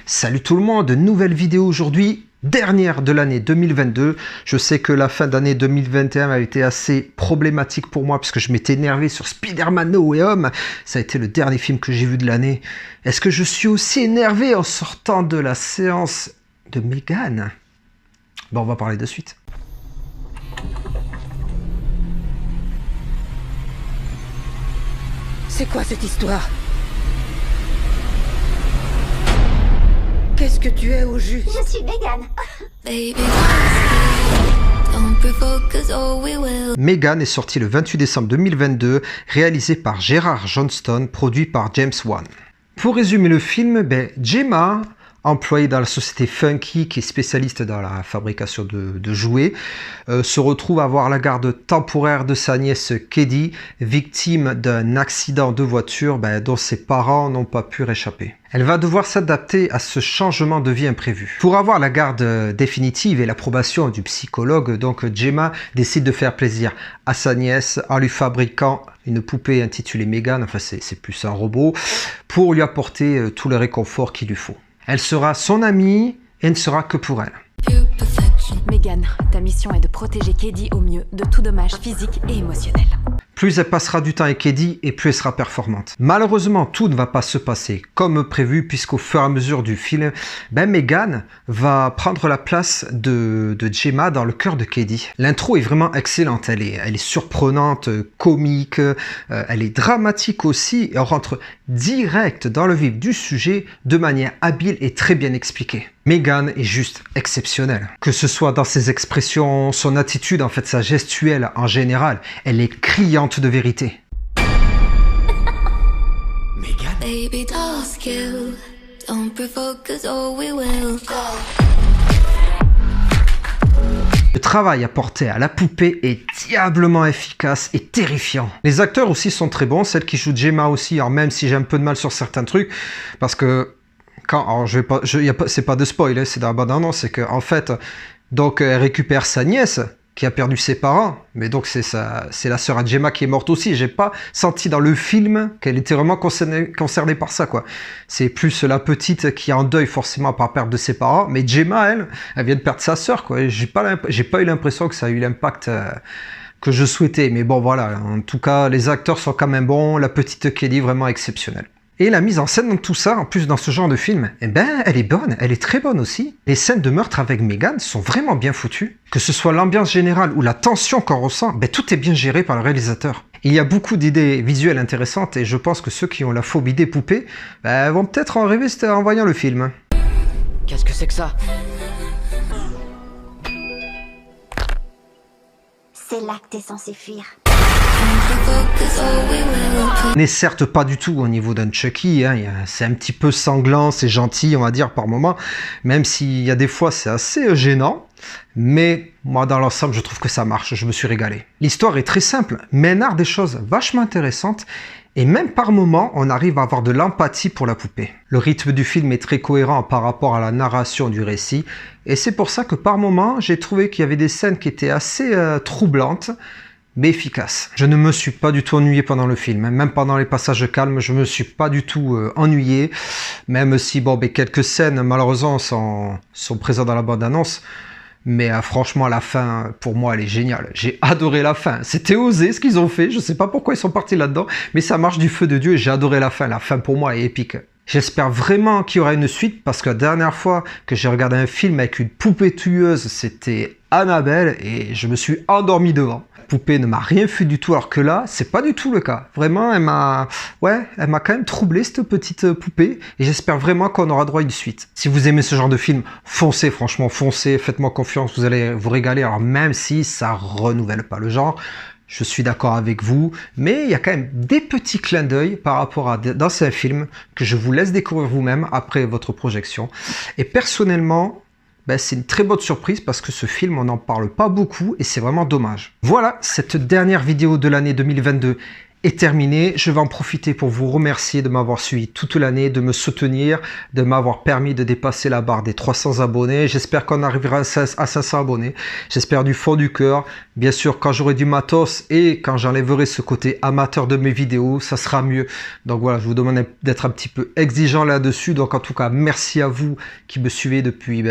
Salut tout le monde, nouvelle vidéo aujourd'hui, dernière de l'année 2022. Je sais que la fin d'année 2021 a été assez problématique pour moi puisque je m'étais énervé sur Spider-Man No Way Home. Ça a été le dernier film que j'ai vu de l'année. Est-ce que je suis aussi énervé en sortant de la séance de Megan? Bon, on va parler de suite. C'est quoi cette histoire? Qu'est-ce que tu es au juste? Je suis Megan. Megan est sorti le 28 décembre 2022, réalisé par Gerard Johnston, produit par James Wan. Pour résumer le film, Gemma, employée dans la société Funky, qui est spécialiste dans la fabrication de jouets, se retrouve à avoir la garde temporaire de sa nièce Keddy, victime d'un accident de voiture dont ses parents n'ont pas pu réchapper. Elle va devoir s'adapter à ce changement de vie imprévu. Pour avoir la garde définitive et l'approbation du psychologue, donc Gemma décide de faire plaisir à sa nièce en lui fabriquant une poupée intitulée Megan, enfin c'est plus un robot, pour lui apporter tout le réconfort qu'il lui faut. Elle sera son amie et ne sera que pour elle. Megan, ta mission est de protéger Keddy au mieux de tout dommage physique et émotionnel. Plus elle passera du temps avec Keddy et plus elle sera performante. Malheureusement, tout ne va pas se passer comme prévu puisqu'au fur et à mesure du film, Megan va prendre la place de Gemma dans le cœur de Keddy. L'intro est vraiment excellente, elle est surprenante, comique, elle est dramatique aussi et on rentre direct dans le vif du sujet de manière habile et très bien expliquée. Megan est juste exceptionnelle. Que ce soit dans ses expressions, son attitude, en fait sa gestuelle en général, elle est criante de vérité. Megan. Le travail apporté à la poupée est diablement efficace et terrifiant. Les acteurs aussi sont très bons, celle qui joue Gemma aussi, alors même si j'ai un peu de mal sur certains trucs, parce que c'est pas de spoil, c'est dans la bande-annonce, c'est qu'en fait, donc elle récupère sa nièce qui a perdu ses parents, mais donc c'est la sœur à Gemma qui est morte aussi. J'ai pas senti dans le film qu'elle était vraiment concernée par ça, quoi. C'est plus la petite qui est en deuil forcément par perte de ses parents, mais Gemma, elle vient de perdre sa sœur, quoi. J'ai pas eu l'impression que ça a eu l'impact que je souhaitais, mais bon voilà. En tout cas, les acteurs sont quand même bons. La petite Kelly vraiment exceptionnelle. Et la mise en scène dans tout ça, en plus dans ce genre de film, elle est bonne, elle est très bonne aussi. Les scènes de meurtre avec Megan sont vraiment bien foutues. Que ce soit l'ambiance générale ou la tension qu'on ressent, tout est bien géré par le réalisateur. Il y a beaucoup d'idées visuelles intéressantes et je pense que ceux qui ont la phobie des poupées vont peut-être en rêver en voyant le film. Qu'est-ce que c'est que ça? C'est là que t'es censé fuir. N'est certes pas du tout au niveau d'un Chucky, c'est un petit peu sanglant, c'est gentil on va dire par moment, même s'il y a des fois c'est assez gênant, mais moi dans l'ensemble je trouve que ça marche, je me suis régalé. L'histoire est très simple, mais elle narre des choses vachement intéressantes, et même par moments on arrive à avoir de l'empathie pour la poupée. Le rythme du film est très cohérent par rapport à la narration du récit, et c'est pour ça que par moments j'ai trouvé qu'il y avait des scènes qui étaient assez troublantes, mais efficace. Je ne me suis pas du tout ennuyé pendant le film, même pendant les passages calmes, je me suis pas du tout ennuyé, même si quelques scènes malheureusement sont présentes dans la bande-annonce, mais franchement la fin pour moi elle est géniale. J'ai adoré la fin, c'était osé ce qu'ils ont fait, je sais pas pourquoi ils sont partis là-dedans, mais ça marche du feu de Dieu et j'ai adoré la fin pour moi est épique. J'espère vraiment qu'il y aura une suite parce que la dernière fois que j'ai regardé un film avec une poupée tueuse, c'était Annabelle et je me suis endormi devant. La poupée ne m'a rien fait du tout alors que là, c'est pas du tout le cas. Vraiment, elle m'a quand même troublé cette petite poupée et j'espère vraiment qu'on aura droit à une suite. Si vous aimez ce genre de film, foncez, franchement, foncez, faites-moi confiance, vous allez vous régaler. Alors même si ça renouvelle pas le genre, je suis d'accord avec vous, mais il y a quand même des petits clins d'œil par rapport à d'anciens films que je vous laisse découvrir vous-même après votre projection. Et personnellement, c'est une très bonne surprise parce que ce film, on n'en parle pas beaucoup et c'est vraiment dommage. Voilà, cette dernière vidéo de l'année 2022 est terminée. Je vais en profiter pour vous remercier de m'avoir suivi toute l'année, de me soutenir, de m'avoir permis de dépasser la barre des 300 abonnés. J'espère qu'on arrivera à 500 abonnés. J'espère du fond du cœur. Bien sûr, quand j'aurai du matos et quand j'enlèverai ce côté amateur de mes vidéos, ça sera mieux. Donc voilà, je vous demande d'être un petit peu exigeant là-dessus. Donc en tout cas, merci à vous qui me suivez depuis,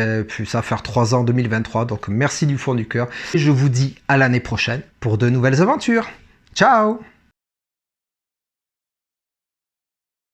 ça va faire 3 ans, 2023. Donc merci du fond du cœur. Et je vous dis à l'année prochaine pour de nouvelles aventures. Ciao!